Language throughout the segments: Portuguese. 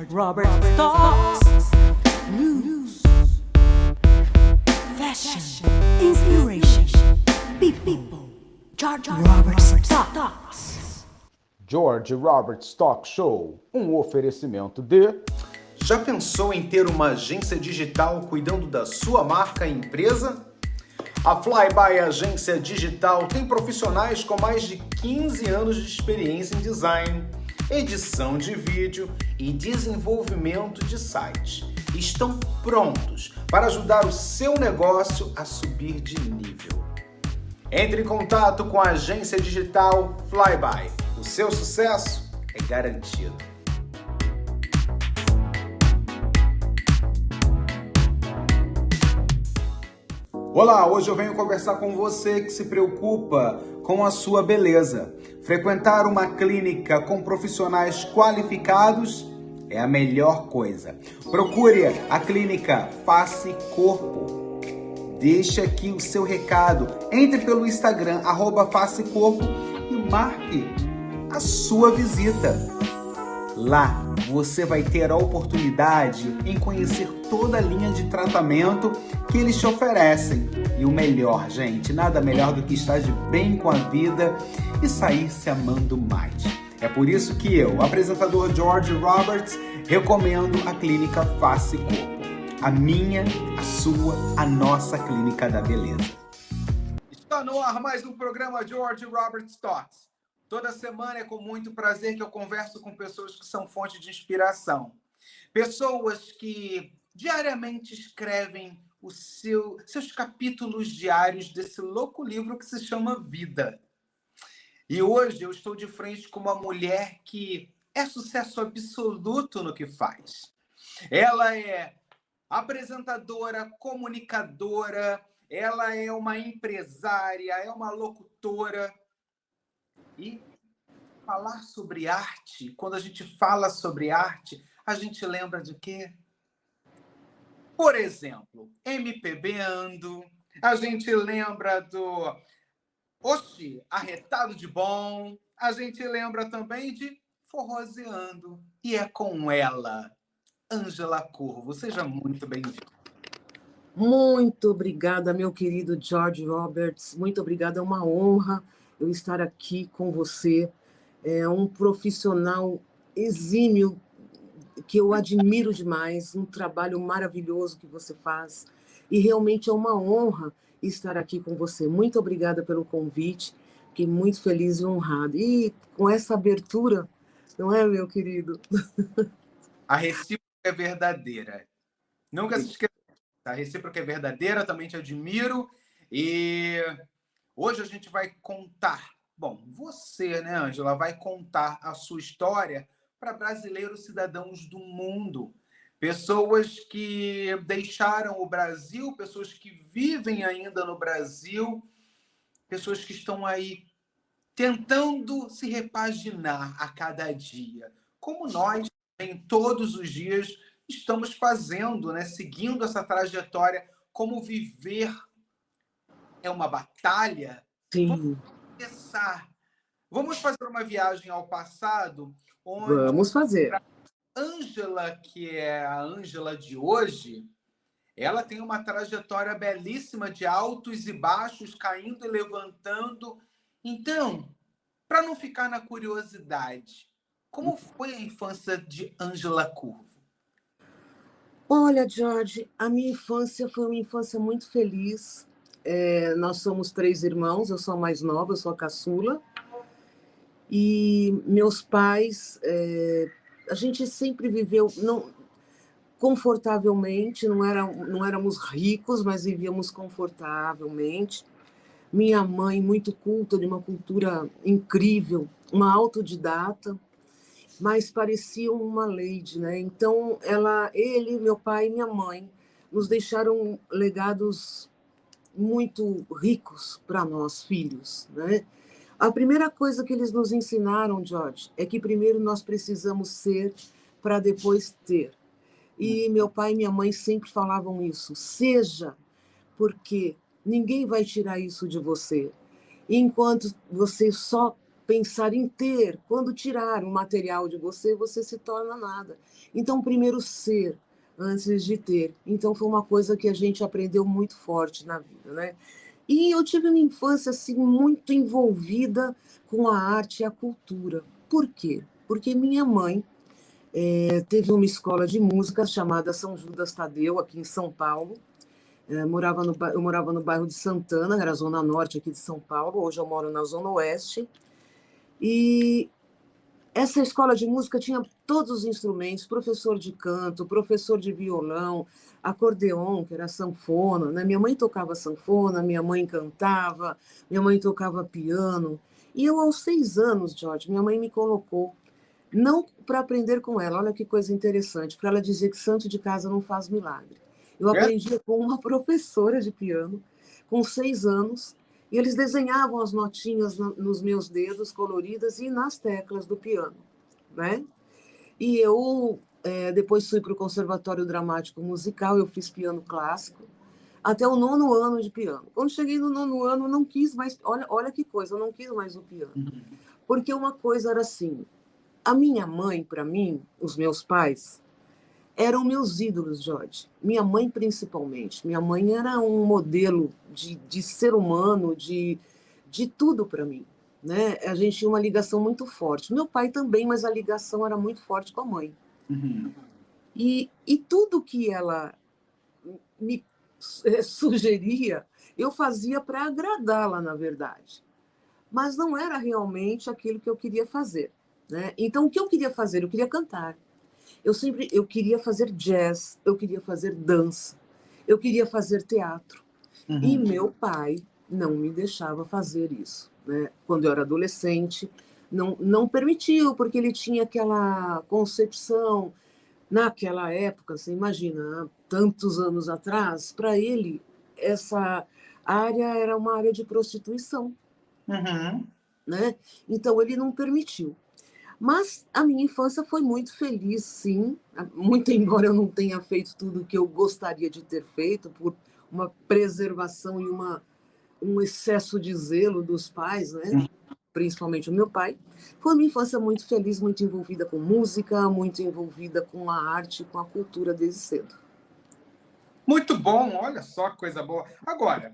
Robert Stocks. News, fashion, inspiration, people. George Robert Stocks. George Robert Stock Show, um oferecimento de... Já pensou em ter uma agência digital cuidando da sua marca e empresa? A Flyby Agência Digital tem profissionais com mais de 15 anos de experiência em design, edição de vídeo e desenvolvimento de sites. Estão prontos para ajudar o seu negócio a subir de nível. Entre em contato com a agência digital Flyby. O seu sucesso é garantido. Olá, hoje eu venho conversar com você que se preocupa com a sua beleza. Frequentar uma clínica com profissionais qualificados é a melhor coisa. Procure a clínica Face Corpo. Deixe aqui o seu recado. Entre pelo Instagram, @facecorpo e marque a sua visita. Lá você vai ter a oportunidade em conhecer toda a linha de tratamento que eles te oferecem. E o melhor, gente, nada melhor do que estar de bem com a vida e sair se amando mais. É por isso que eu, apresentador George Roberts, recomendo a clínica Face Corpo. A minha, a sua, a nossa clínica da beleza. Está no ar mais um programa George Roberts Talks. Toda semana é com muito prazer que eu converso com pessoas que são fonte de inspiração. Pessoas que diariamente escrevem seus capítulos diários desse louco livro que se chama Vida. E hoje eu estou de frente com uma mulher que é sucesso absoluto no que faz. Ela é apresentadora, comunicadora, ela é uma empresária, é uma locutora. E falar sobre arte, quando a gente fala sobre arte, a gente lembra de quê? Por exemplo, MPBando, a gente lembra do Oxi, Arretado de Bom, a gente lembra também de Forrozeando. E é com ela, Ângela Corvo. Seja muito bem-vinda. Muito obrigada, meu querido George Roberts. Muito obrigada, é uma honra eu estar aqui com você. É um profissional exímio que eu admiro demais, um trabalho maravilhoso que você faz. E realmente é uma honra estar aqui com você. Muito obrigada pelo convite, fiquei muito feliz e honrada. E com essa abertura, não é, meu querido? A recíproca é verdadeira. Nunca se esqueça. A recíproca é verdadeira, também te admiro. E hoje a gente vai contar. Bom, você, né, Ângela, vai contar a sua história para brasileiros cidadãos do mundo. Pessoas que deixaram o Brasil, pessoas que vivem ainda no Brasil, pessoas que estão aí tentando se repaginar a cada dia. Como nós, em todos os dias, estamos fazendo, né? Seguindo essa trajetória. Como viver é uma batalha. Sim. Vamos começar. Vamos fazer uma viagem ao passado, onde Vamos fazer. Ângela, que é a Ângela de hoje, ela tem uma trajetória belíssima de altos e baixos, caindo e levantando. Então, para não ficar na curiosidade, como foi a infância de Ângela Corvo? Olha, George, a minha infância foi uma infância muito feliz. Nós somos 3 irmãos, eu sou a mais nova, eu sou a caçula. E meus pais, a gente sempre viveu confortavelmente, não éramos ricos, mas vivíamos confortavelmente. Minha mãe, muito culta, de uma cultura incrível, uma autodidata, mas parecia uma lady, né? Então, ele, meu pai e minha mãe nos deixaram legados muito ricos para nós, filhos, né? A primeira coisa que eles nos ensinaram, George, é que primeiro nós precisamos ser para depois ter. E meu pai e minha mãe sempre falavam isso. Seja, porque ninguém vai tirar isso de você. E enquanto você só pensar em ter. Quando tirar o material de você, você se torna nada. Então, primeiro ser, antes de ter. Então, foi uma coisa que a gente aprendeu muito forte na vida, né? E eu tive uma infância, assim, muito envolvida com a arte e a cultura. Por quê? Porque minha mãe teve uma escola de música chamada São Judas Tadeu, aqui em São Paulo. Eu morava no bairro de Santana, era a zona norte aqui de São Paulo. Hoje eu moro na zona oeste. E essa escola de música tinha todos os instrumentos, professor de canto, professor de violão, acordeon, que era sanfona, né? Minha mãe tocava sanfona, minha mãe cantava, minha mãe tocava piano. E eu, aos 6 anos, Jorge, minha mãe me colocou, não para aprender com ela, olha que coisa interessante, para ela dizer que santo de casa não faz milagre. Eu aprendia com uma professora de piano, com 6 anos, e eles desenhavam as notinhas nos meus dedos coloridas e nas teclas do piano, né? E eu depois fui para o Conservatório Dramático Musical, eu fiz piano clássico, até o 9º ano de piano. Quando cheguei no 9º ano, eu não quis mais, olha que coisa, eu não quis mais o piano. Porque uma coisa era assim, a minha mãe, para mim, os meus pais, eram meus ídolos, Jorge. Minha mãe, principalmente. Minha mãe era um modelo de ser humano, de tudo para mim, né? A gente tinha uma ligação muito forte. Meu pai também, mas a ligação era muito forte com a mãe. Uhum. E tudo que ela me sugeria, eu fazia para agradá-la, na verdade. Mas não era realmente aquilo que eu queria fazer, né? Então, o que eu queria fazer? Eu queria cantar. Eu queria fazer jazz, eu queria fazer dança, eu queria fazer teatro. E meu pai não me deixava fazer isso, né? Quando eu era adolescente, não permitiu, porque ele tinha aquela concepção, naquela época, você imagina, há tantos anos atrás, para ele, essa área era uma área de prostituição, né? Então, ele não permitiu. Mas a minha infância foi muito feliz, sim, muito embora eu não tenha feito tudo o que eu gostaria de ter feito, por uma preservação e um excesso de zelo dos pais, né? Principalmente o meu pai. Foi uma infância muito feliz, muito envolvida com música, muito envolvida com a arte, com a cultura desde cedo. Muito bom, olha só que coisa boa. Agora,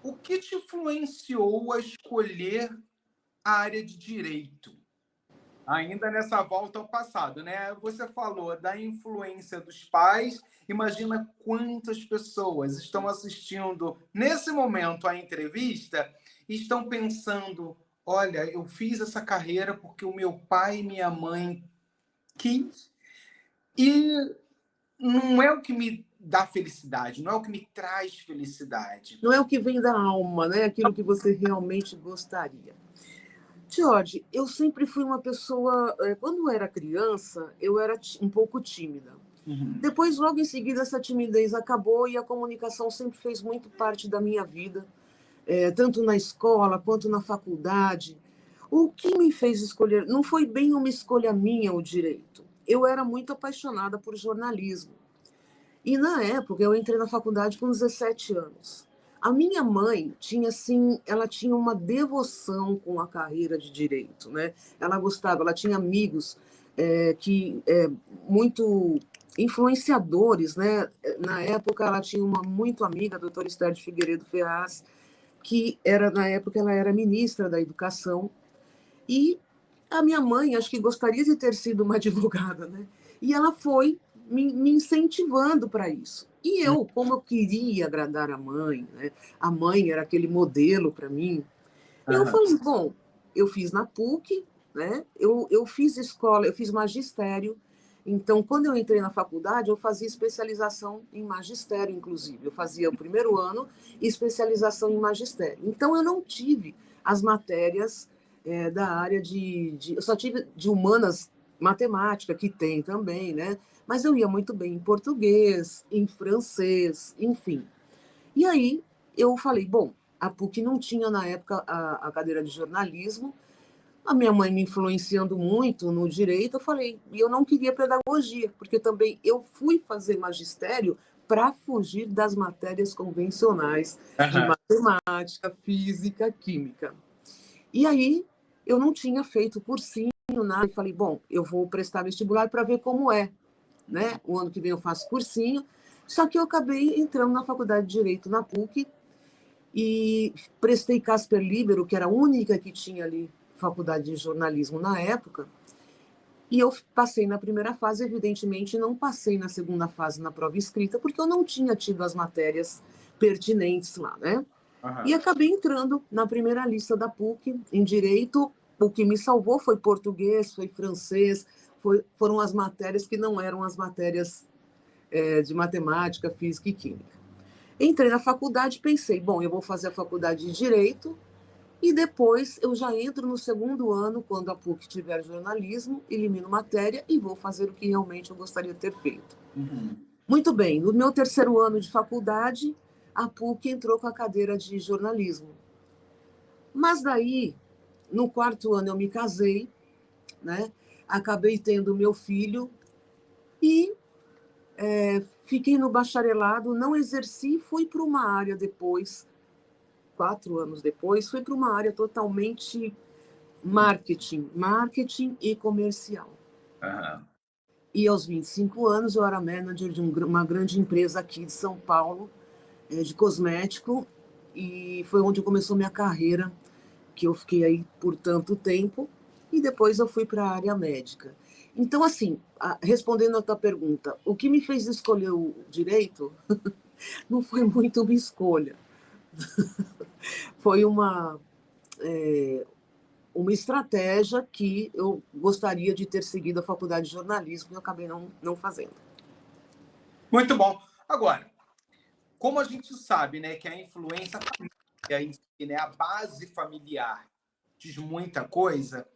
o que te influenciou a escolher a área de direito? Ainda nessa volta ao passado, né? Você falou da influência dos pais. Imagina quantas pessoas estão assistindo nesse momento a entrevista e estão pensando: olha, eu fiz essa carreira porque o meu pai e minha mãe quis, e não é o que me dá felicidade, não é o que me traz felicidade. Não é o que vem da alma, né? Aquilo que você realmente gostaria. Jorge, eu sempre fui uma pessoa... Quando eu era criança, eu era um pouco tímida. Depois, logo em seguida, essa timidez acabou e a comunicação sempre fez muito parte da minha vida, tanto na escola quanto na faculdade. O que me fez escolher... Não foi bem uma escolha minha o direito. Eu era muito apaixonada por jornalismo. E, na época, eu entrei na faculdade com 17 anos. A minha mãe tinha, assim, ela tinha uma devoção com a carreira de direito, né? Ela gostava, ela tinha amigos muito influenciadores, né? Na época, ela tinha uma muito amiga, a doutora Esther de Figueiredo Ferraz, que era, na época, ela era ministra da Educação. E a minha mãe, acho que gostaria de ter sido uma advogada, né? E ela foi me incentivando para isso. E eu, como eu queria agradar a mãe, né? A mãe era aquele modelo para mim, eu falei, bom, eu fiz na PUC, né? Eu fiz escola, eu fiz magistério, então, quando eu entrei na faculdade, eu fazia especialização em magistério, inclusive. Eu fazia o primeiro ano e especialização em magistério. Então, eu não tive as matérias da área eu só tive de humanas, matemática, que tem também, né? Mas eu ia muito bem em português, em francês, enfim. E aí eu falei, bom, a PUC não tinha na época a cadeira de jornalismo, a minha mãe me influenciando muito no direito, eu falei, e eu não queria pedagogia, porque também eu fui fazer magistério para fugir das matérias convencionais de matemática, física, química. E aí eu não tinha feito cursinho, nada, e falei, bom, eu vou prestar vestibular para ver como é, né? O ano que vem eu faço cursinho, só que eu acabei entrando na faculdade de Direito na PUC e prestei Casper Libero, que era a única que tinha ali faculdade de jornalismo na época, e eu passei na primeira fase, evidentemente não passei na segunda fase na prova escrita, porque eu não tinha tido as matérias pertinentes lá, né? E acabei entrando na primeira lista da PUC em Direito. O que me salvou foi português, foi francês, foram as matérias que não eram as matérias de matemática, física e química. Entrei na faculdade e pensei, bom, eu vou fazer a faculdade de Direito e depois eu já entro no segundo ano, quando a PUC tiver jornalismo, elimino matéria e vou fazer o que realmente eu gostaria de ter feito. Muito bem, no meu terceiro ano de faculdade, a PUC entrou com a cadeira de jornalismo. Mas daí, no quarto ano eu me casei, né? Acabei tendo meu filho e fiquei no bacharelado, não exerci, fui para uma área depois, 4 anos depois, fui para uma área totalmente marketing e comercial. E aos 25 anos eu era manager de uma grande empresa aqui de São Paulo, de cosmético, e foi onde começou minha carreira, que eu fiquei aí por tanto tempo, e depois eu fui para a área médica. Então, assim, respondendo a tua pergunta, o que me fez escolher o direito não foi muito uma escolha. Foi uma estratégia que eu gostaria de ter seguido a faculdade de jornalismo e eu acabei não fazendo. Muito bom. Agora, como a gente sabe, né, que a influência familiar, né, a base familiar diz muita coisa,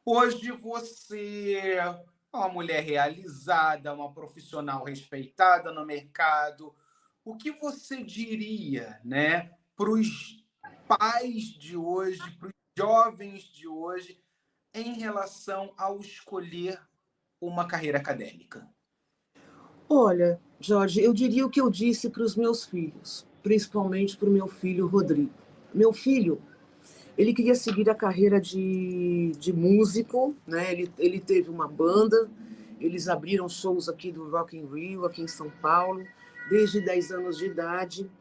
hoje você é uma mulher realizada, uma profissional respeitada no mercado. O que você diria, né, para os pais de hoje, para os jovens de hoje, em relação ao escolher uma carreira acadêmica? Olha, Jorge, eu diria o que eu disse para os meus filhos, principalmente para o meu filho Rodrigo. Meu filho, ele queria seguir a carreira de músico, né? Ele teve uma banda, eles abriram shows aqui do Rock in Rio, aqui em São Paulo, desde 10 anos de idade.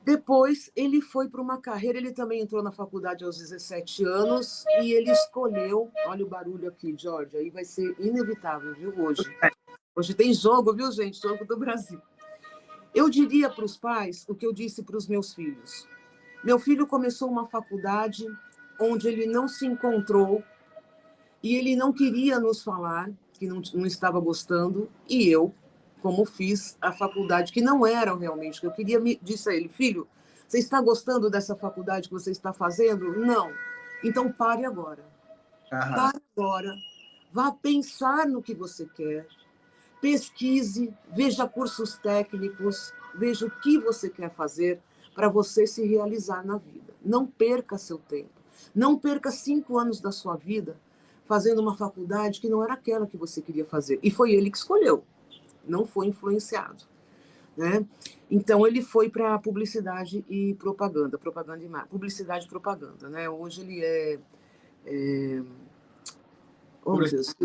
Depois, ele foi para uma carreira, ele também entrou na faculdade aos 17 anos e ele escolheu, olha o barulho aqui, Jorge, aí vai ser inevitável, viu, hoje. Hoje tem jogo, viu, gente? Jogo do Brasil. Eu diria para os pais o que eu disse para os meus filhos. Meu filho começou uma faculdade onde ele não se encontrou e ele não queria nos falar que não estava gostando, e eu, como fiz a faculdade que não era realmente que eu queria, disse a ele, filho, você está gostando dessa faculdade que você está fazendo? Não. Então pare agora. Pare agora. Vá pensar no que você quer. Pesquise, veja cursos técnicos, veja o que você quer fazer para você se realizar na vida. Não perca seu tempo. Não perca 5 anos da sua vida fazendo uma faculdade que não era aquela que você queria fazer. E foi ele que escolheu, não foi influenciado, né? Então, ele foi para publicidade e propaganda, publicidade e propaganda, né? Hoje ele oh, meu Deus,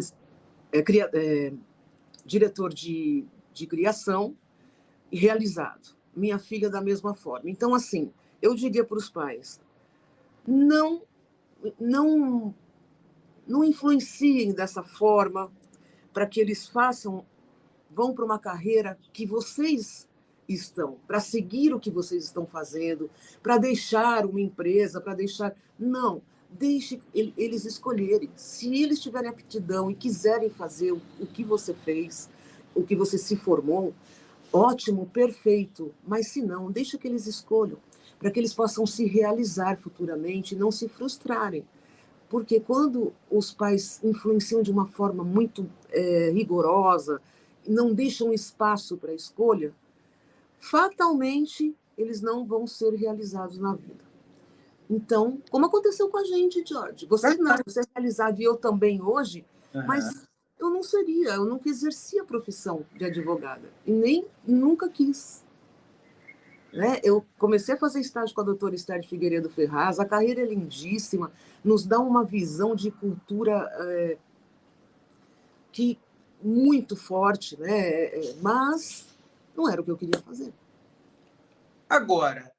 diretor de criação e realizado. Minha filha da mesma forma. Então, assim, eu diria para os pais, não influenciem dessa forma para que eles vão para uma carreira que vocês estão, para seguir o que vocês estão fazendo, para deixar uma empresa, para deixar... Não, deixe eles escolherem. Se eles tiverem aptidão e quiserem fazer o que você fez, o que você se formou, ótimo, perfeito. Mas se não, deixa que eles escolham, para que eles possam se realizar futuramente e não se frustrarem. Porque quando os pais influenciam de uma forma muito rigorosa, não deixam espaço para a escolha, fatalmente eles não vão ser realizados na vida. Então, como aconteceu com a gente, Jorge, você é realizado e eu também hoje, mas eu nunca exerci a profissão de advogada, e nem nunca quis. né? Eu comecei a fazer estágio com a doutora Esther de Figueiredo Ferraz, a carreira é lindíssima, nos dá uma visão de cultura que muito forte, né? Mas não era o que eu queria fazer. Agora,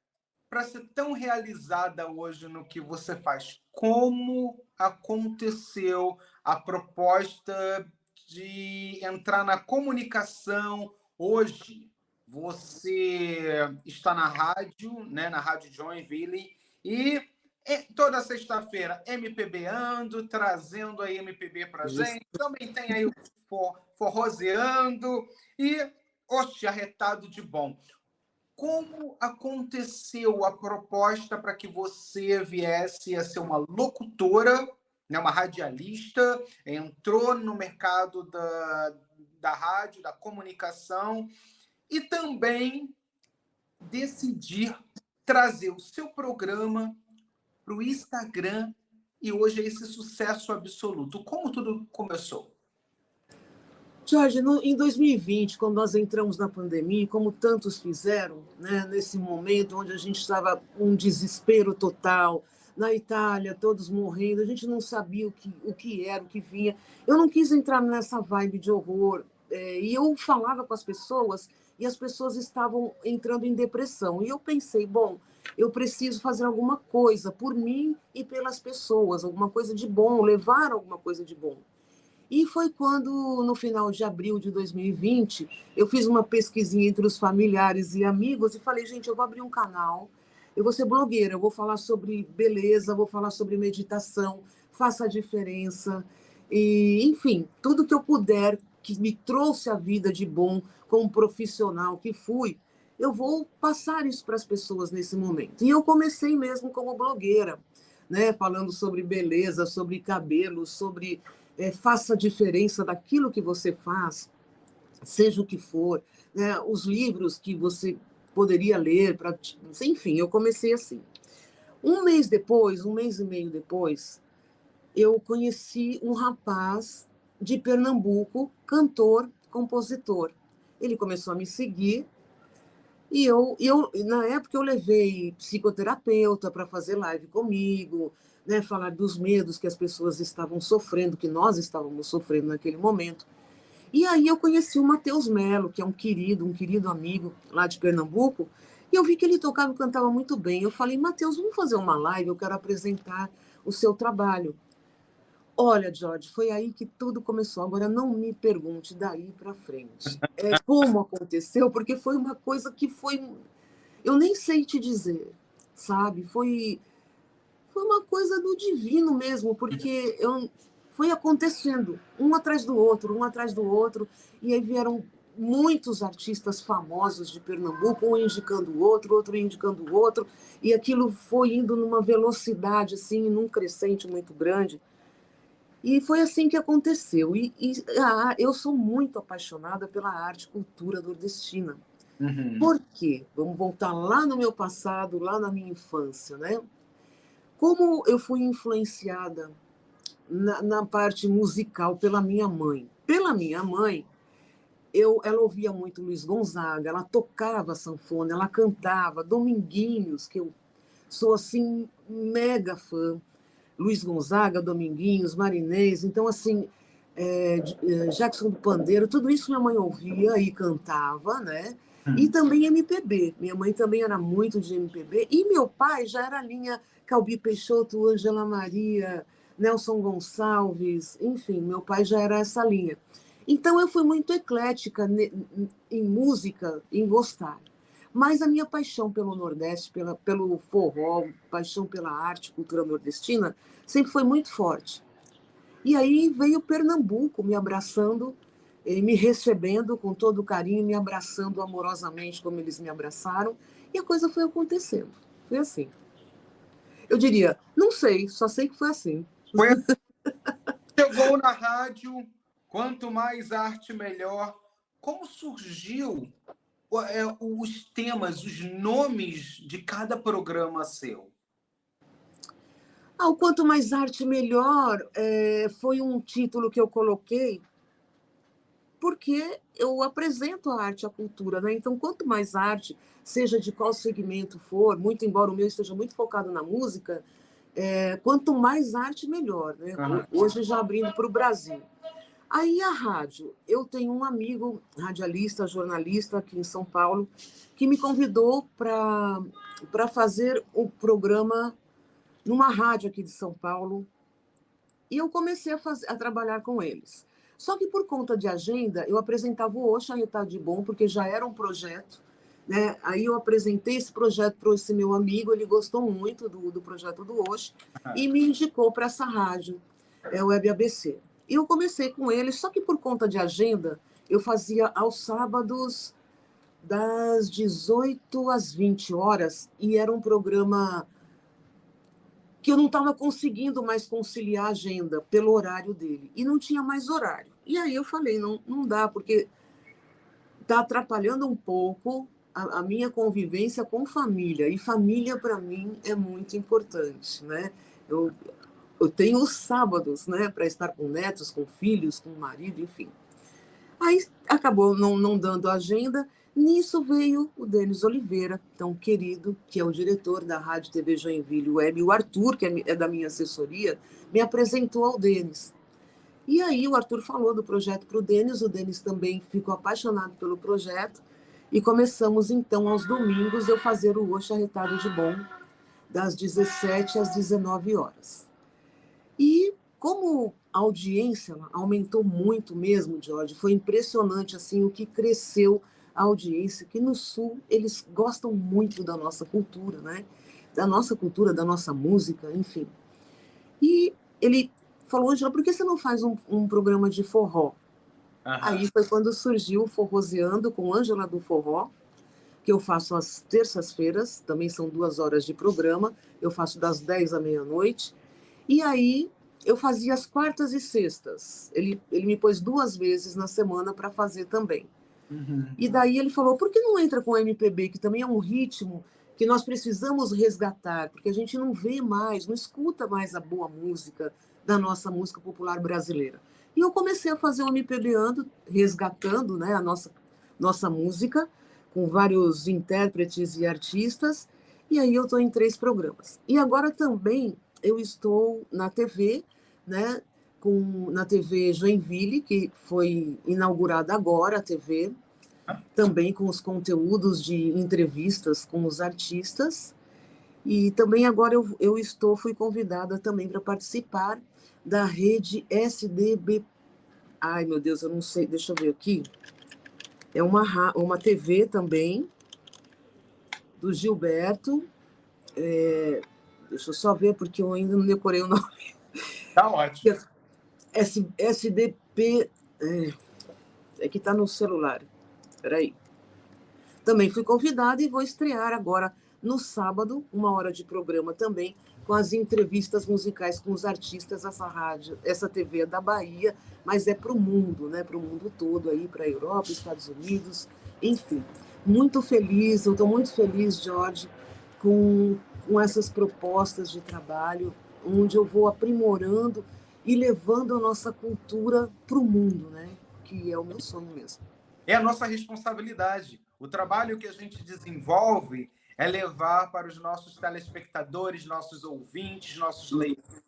para ser tão realizada hoje no que você faz, como aconteceu a proposta de entrar na comunicação hoje? Você está na rádio, né, na Rádio Joinville, e toda sexta-feira MPBando, trazendo a MPB para Isso. gente. Também tem aí o forroseando e, oxe, arretado de bom. Como aconteceu a proposta para que você viesse a ser uma locutora, né, uma radialista, entrou no mercado da rádio, da comunicação, e também decidir trazer o seu programa para o Instagram e hoje é esse sucesso absoluto? Como tudo começou? Jorge, em 2020, quando nós entramos na pandemia, como tantos fizeram, né, nesse momento onde a gente estava com um desespero total, na Itália, todos morrendo, a gente não sabia o que era, o que vinha. Eu não quis entrar nessa vibe de horror, e eu falava com as pessoas, e as pessoas estavam entrando em depressão. E eu pensei, bom, eu preciso fazer alguma coisa por mim e pelas pessoas, alguma coisa de bom, levar alguma coisa de bom. E foi quando, no final de abril de 2020, eu fiz uma pesquisinha entre os familiares e amigos e falei, gente, eu vou abrir um canal, eu vou ser blogueira, eu vou falar sobre beleza, vou falar sobre meditação, faça a diferença, e, enfim, tudo que eu puder, que me trouxe a vida de bom, como profissional que fui, eu vou passar isso para as pessoas nesse momento. E eu comecei mesmo como blogueira, né, falando sobre beleza, sobre cabelo, sobre faça a diferença daquilo que você faz, seja o que for, né? Os livros que você poderia ler, enfim, eu comecei assim. Um mês depois, um mês e meio depois, eu conheci um rapaz de Pernambuco, cantor, compositor. Ele começou a me seguir e na época, eu levei psicoterapeuta para fazer live comigo, né, falar dos medos que as pessoas estavam sofrendo, que nós estávamos sofrendo naquele momento. E aí eu conheci o Matheus Melo, que é um querido amigo lá de Pernambuco, e eu vi que ele tocava e cantava muito bem. Eu falei, Matheus, vamos fazer uma live, eu quero apresentar o seu trabalho. Olha, Jorge, foi aí que tudo começou. Agora, não me pergunte daí para frente. Como aconteceu, porque foi uma coisa que foi. Eu nem sei te dizer, sabe? Foi uma coisa do divino mesmo, porque foi acontecendo, um atrás do outro, e aí vieram muitos artistas famosos de Pernambuco, um indicando o outro indicando o outro, e aquilo foi indo numa velocidade, assim, num crescente muito grande. E foi assim que aconteceu. Eu sou muito apaixonada pela arte e cultura nordestina. Uhum. Por quê? Vamos voltar lá no meu passado, lá na minha infância, né? Como eu fui influenciada na parte musical pela minha mãe. Pela minha mãe, ela ouvia muito Luiz Gonzaga, ela tocava sanfona, ela cantava Dominguinhos, que eu sou assim mega fã. Luiz Gonzaga, Dominguinhos, Marinês, então assim, Jackson do Pandeiro, tudo isso minha mãe ouvia e cantava, né? E também MPB. Minha mãe também era muito de MPB. E meu pai já era a linha Calbi Peixoto, Ângela Maria, Nelson Gonçalves, enfim, meu pai já era essa linha. Então eu fui muito eclética em música, em gostar. Mas a minha paixão pelo Nordeste, pelo forró, paixão pela arte, cultura nordestina, sempre foi muito forte. E aí veio Pernambuco me abraçando, me recebendo com todo carinho, me abraçando amorosamente como eles me abraçaram, e a coisa foi acontecendo. Foi assim. Eu diria, não sei, só sei que foi assim. Foi, chegou na rádio, quanto mais arte, melhor. Como surgiu os temas, os nomes de cada programa seu? O Quanto Mais Arte Melhor foi um título que eu coloquei porque eu apresento a arte e a cultura, né? Então, quanto mais arte, seja de qual segmento for, muito embora o meu esteja muito focado na música, quanto mais arte, melhor, né? Hoje já abrindo para o Brasil. Aí a rádio, eu tenho um amigo radialista, jornalista aqui em São Paulo, que me convidou para fazer o programa numa rádio aqui de São Paulo, e eu comecei a trabalhar com eles. Só que por conta de agenda, eu apresentava o Oxa Retado de Bom, porque já era um projeto, né? Aí eu apresentei esse projeto para esse meu amigo, ele gostou muito do projeto do Oxa e me indicou para essa rádio, Web ABC. E eu comecei com ele, só que por conta de agenda, eu fazia aos sábados das 18 às 20 horas, e era um programa que eu não estava conseguindo mais conciliar a agenda pelo horário dele, e não tinha mais horário. E aí eu falei, não dá, porque está atrapalhando um pouco a minha convivência com família, e família, para mim, é muito importante, né? Eu tenho os sábados, né, para estar com netos, com filhos, com marido, enfim. Aí acabou não dando agenda. Nisso veio o Denis Oliveira, tão querido, que é o diretor da Rádio TV Joinville Web, e o Arthur, que é da minha assessoria, me apresentou ao Denis. E aí o Arthur falou do projeto para o Denis também ficou apaixonado pelo projeto, e começamos então aos domingos eu fazer o Oxa Retado de Bom, das 17 às 19 horas. E como a audiência aumentou muito mesmo, Jorge, foi impressionante assim, o que cresceu a audiência, que no Sul eles gostam muito da nossa cultura, né? Da nossa cultura, da nossa música, enfim. E ele falou, Ângela, por que você não faz um programa de forró? Aí foi quando surgiu o Forrozeando com Ângela do Forró, que eu faço às terças-feiras, também são 2 horas de programa, eu faço das 10 à meia-noite, e aí eu fazia as quartas e sextas. Ele me pôs 2 vezes na semana para fazer também. E daí ele falou, por que não entra com o MPB, que também é um ritmo que nós precisamos resgatar, porque a gente não vê mais, não escuta mais a boa música da nossa música popular brasileira. E eu comecei a fazer o MPBando, resgatando, né, a nossa música, com vários intérpretes e artistas, e aí eu estou em 3 programas. E agora também eu estou na TV, né, na TV Joinville, que foi inaugurada agora, a TV, também com os conteúdos de entrevistas com os artistas. E também agora fui convidada também para participar da rede SDB. Ai, meu Deus, eu não sei, deixa eu ver aqui. É uma TV também, do Gilberto. Deixa eu só ver, porque eu ainda não decorei o nome. Tá ótimo. SDP, é que está no celular. Espera aí. Também fui convidada e vou estrear agora no sábado, 1 hora de programa também, com as entrevistas musicais com os artistas. Essa TV é da Bahia, mas é para o mundo, né? Para o mundo todo, aí, para a Europa, Estados Unidos, enfim. Muito feliz, eu estou muito feliz, Jorge, com essas propostas de trabalho, onde eu vou aprimorando e levando a nossa cultura para o mundo, né? Que é o meu sonho mesmo. É a nossa responsabilidade. O trabalho que a gente desenvolve é levar para os nossos telespectadores, nossos ouvintes, nossos leitores,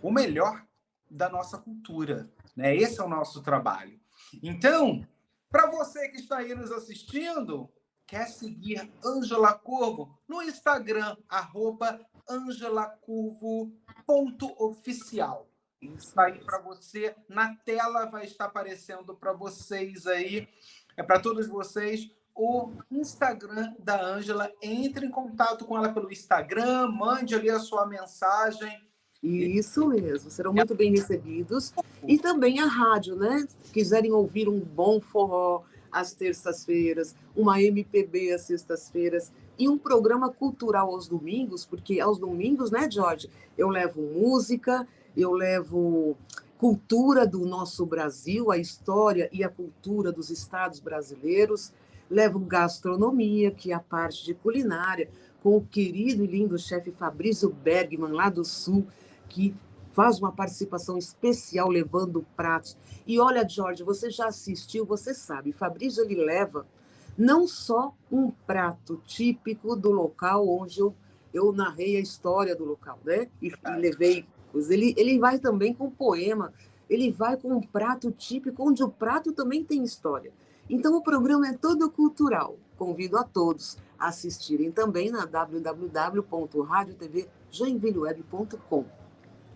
o melhor da nossa cultura, né? Esse é o nosso trabalho. Então, para você que está aí nos assistindo, quer seguir Ângela Corvo no Instagram, @angelacurvo.oficial. Isso aí para você, na tela vai estar aparecendo para vocês aí, para todos vocês, o Instagram da Ângela. Entre em contato com ela pelo Instagram, mande ali a sua mensagem. Isso mesmo, serão muito bem recebidos. E também a rádio, né? Se quiserem ouvir um bom forró às terças-feiras, uma MPB às sextas-feiras e um programa cultural aos domingos, porque aos domingos, né, Jorge, eu levo música, eu levo cultura do nosso Brasil, a história e a cultura dos estados brasileiros, levo gastronomia, que é a parte de culinária, com o querido e lindo chefe Fabrício Bergman, lá do Sul, que faz uma participação especial levando pratos. E olha, Jorge, você já assistiu, você sabe, Fabrício ele leva não só um prato típico do local onde eu narrei a história do local, né? E levei. Ele vai também com poema, ele vai com um prato típico, onde o prato também tem história. Então, o programa é todo cultural. Convido a todos a assistirem também na www.radiotvjoinvilleweb.com.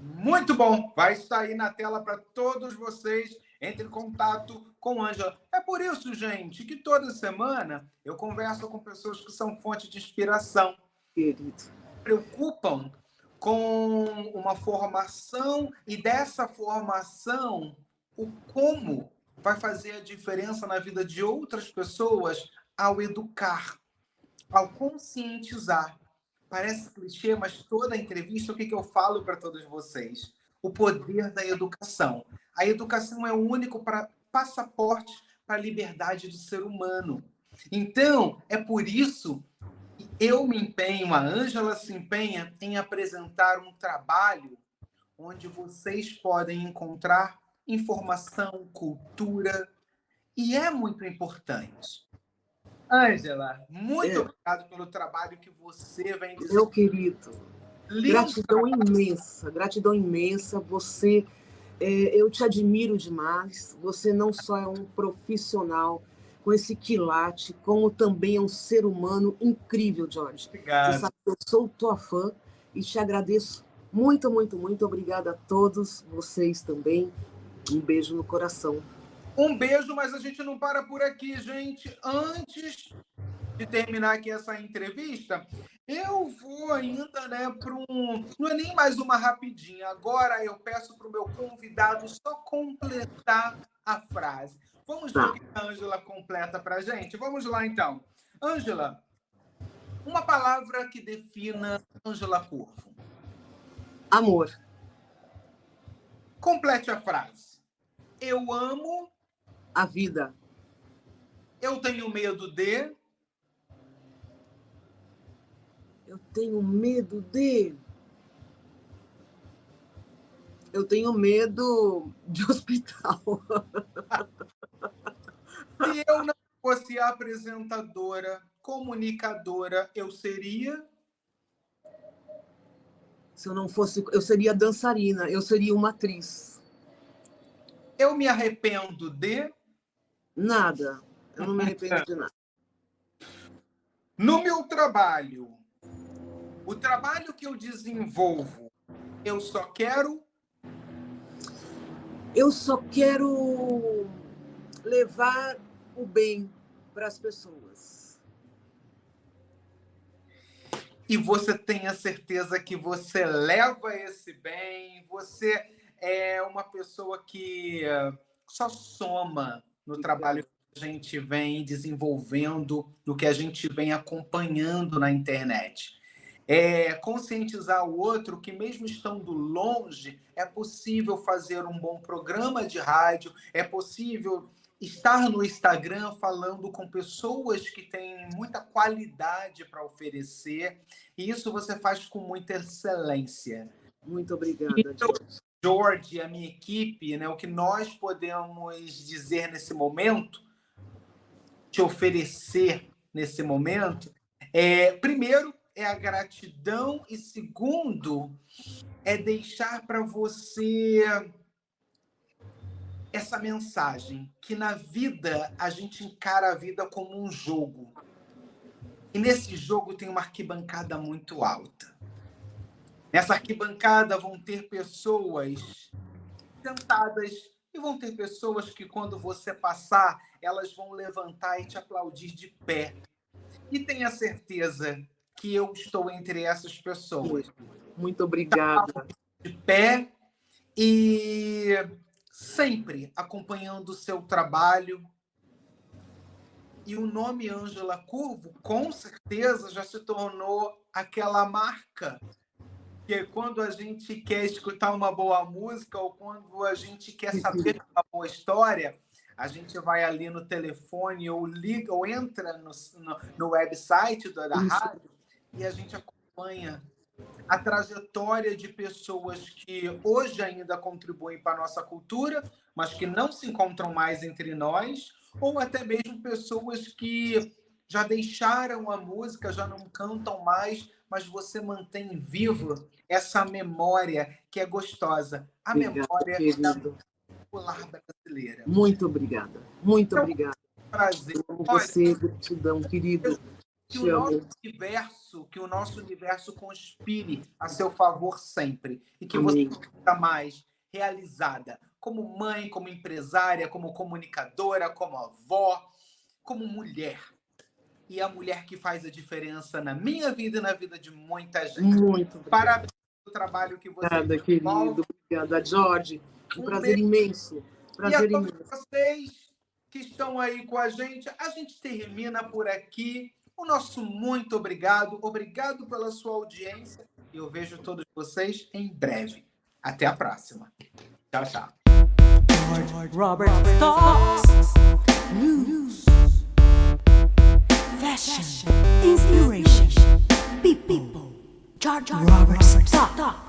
Muito bom! Vai estar aí na tela para todos vocês. Entre em contato com Ângela. É por isso, gente, que toda semana eu converso com pessoas que são fonte de inspiração. Querido. Preocupam com uma formação e dessa formação, o como vai fazer a diferença na vida de outras pessoas ao educar, ao conscientizar. Parece clichê, mas toda entrevista, o que eu falo para todos vocês? O poder da educação. A educação é o único passaporte para a liberdade do ser humano. Então, é por isso que eu me empenho, a Ângela se empenha em apresentar um trabalho onde vocês podem encontrar informação, cultura, e é muito importante. Ângela, muito obrigado pelo trabalho que você vem desenvolvendo. Meu querido, gratidão imensa. Você, eu te admiro demais. Você não só é um profissional com esse quilate, como também é um ser humano incrível, Jorge. Obrigado. Você sabe que eu sou tua fã e te agradeço muito, muito, muito. Obrigada a todos vocês também. Um beijo no coração. Um beijo, mas a gente não para por aqui, gente. Antes de terminar aqui essa entrevista, eu vou ainda, né, para um... Não é nem mais uma rapidinha. Agora eu peço para o meu convidado só completar a frase. Vamos ver o que a Ângela completa para a gente? Vamos lá, então. Ângela, uma palavra que defina Ângela Corvo. Amor. Complete a frase. Eu amo a vida. Eu tenho medo de... Eu tenho medo de... Eu tenho medo de hospital. Se eu não fosse apresentadora, comunicadora, eu seria... Se eu não fosse... Eu seria dançarina, eu seria uma atriz. Eu me arrependo de... Nada. Eu não me arrependo de nada. No meu trabalho, o trabalho que eu desenvolvo, eu só quero levar o bem para as pessoas. E você tem a certeza que você leva esse bem, você é uma pessoa que só soma no trabalho que a gente vem desenvolvendo, do que a gente vem acompanhando na internet. Conscientizar o outro que, mesmo estando longe, é possível fazer um bom programa de rádio, é possível estar no Instagram falando com pessoas que têm muita qualidade para oferecer, e isso você faz com muita excelência. Muito obrigada, Jorge, a minha equipe, né, o que nós podemos dizer nesse momento, te oferecer nesse momento, primeiro, é a gratidão, e segundo, é deixar para você essa mensagem, que na vida a gente encara a vida como um jogo. E nesse jogo tem uma arquibancada muito alta. Nessa arquibancada vão ter pessoas sentadas e vão ter pessoas que, quando você passar, elas vão levantar e te aplaudir de pé. E tenha certeza que eu estou entre essas pessoas. Muito obrigada. De pé e sempre acompanhando o seu trabalho. E o nome Ângela Corvo, com certeza, já se tornou aquela marca que, quando a gente quer escutar uma boa música ou quando a gente quer saber uma boa história, a gente vai ali no telefone ou liga ou entra no website da rádio e a gente acompanha a trajetória de pessoas que hoje ainda contribuem para a nossa cultura, mas que não se encontram mais entre nós, ou até mesmo pessoas que já deixaram a música, já não cantam mais, mas você mantém vivo essa memória que é gostosa, a Obrigada, memória da querido. popular brasileira. Muito obrigada. Muito Então, obrigada. prazer. Amo Olha, você, gratidão, querido. que Te amo. o nosso universo conspire a seu favor sempre e que Amém. você fique mais realizada como mãe, como empresária, como comunicadora, como avó, como mulher. E a mulher que faz a diferença na minha vida e na vida de muita gente. Muito obrigada. Parabéns pelo trabalho que você Obrigada, querido. Obrigada, Jorge. Um Um prazer beijo. imenso. E a Prazer todos imenso. vocês que estão aí com a gente termina por aqui. O nosso muito obrigado. Obrigado pela sua audiência. E eu vejo todos vocês em breve. Até a próxima. Tchau, tchau. Robert Stocks. News. Fashion. Inspiration. People. Robert Stocks.